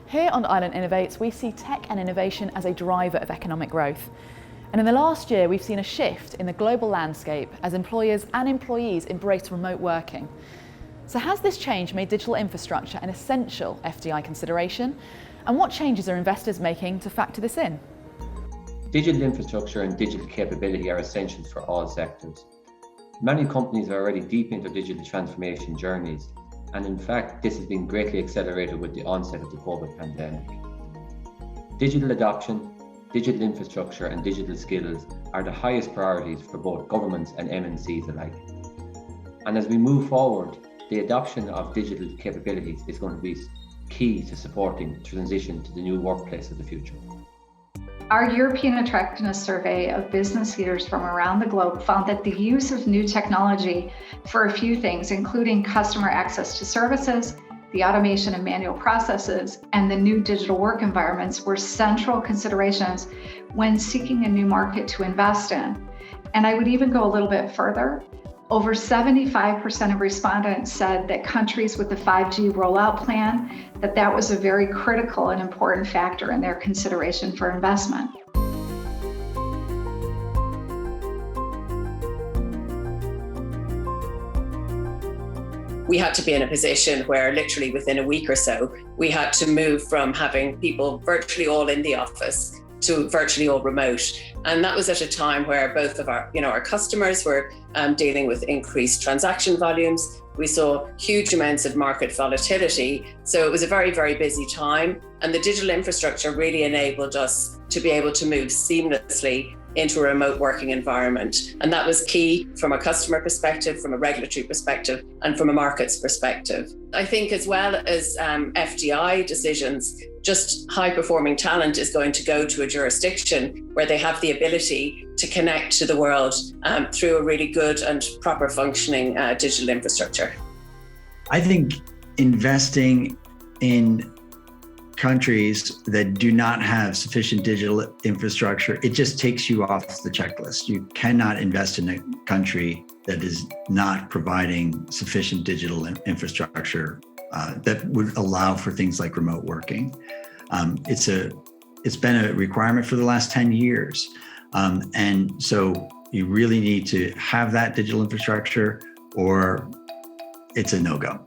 Here on Island Innovates, we see tech and innovation as a driver of economic growth. And in the last year, we've seen a shift in the global landscape as employers and employees embrace remote working. So has this change made digital infrastructure an essential FDI consideration? And what changes are investors making to factor this in? Digital infrastructure and digital capability are essentials for all sectors. Many companies are already deep into digital transformation journeys, and in fact, this has been greatly accelerated with the onset of the COVID pandemic. Digital adoption, digital infrastructure, and digital skills are the highest priorities for both governments and MNCs alike. And as we move forward, the adoption of digital capabilities is going to be key to supporting transition to the new workplace of the future. Our European Attractiveness Survey of business leaders from around the globe found that the use of new technology for a few things, including customer access to services, the automation of manual processes, and the new digital work environments were central considerations when seeking a new market to invest in. And I would even go a little bit further. Over 75% of respondents said that countries with the 5G rollout plan, that was a very critical and important factor in their consideration for investment. We had to be in a position where literally within a week or so, we had to move from having people virtually all in the office to virtually all remote. And that was at a time where both of our customers were dealing with increased transaction volumes. We saw huge amounts of market volatility. So it was a very, very busy time. And the digital infrastructure really enabled us to be able to move seamlessly into a remote working environment. And that was key from a customer perspective, from a regulatory perspective, and from a markets perspective. I think as well as FDI decisions, just high-performing talent is going to go to a jurisdiction where they have the ability to connect to the world through a really good and proper functioning digital infrastructure. I think investing in countries that do not have sufficient digital infrastructure, it just takes you off the checklist. You cannot invest in a country that is not providing sufficient digital infrastructure that would allow for things like remote working. It's been a requirement for the last 10 years. And so you really need to have that digital infrastructure or it's a no-go.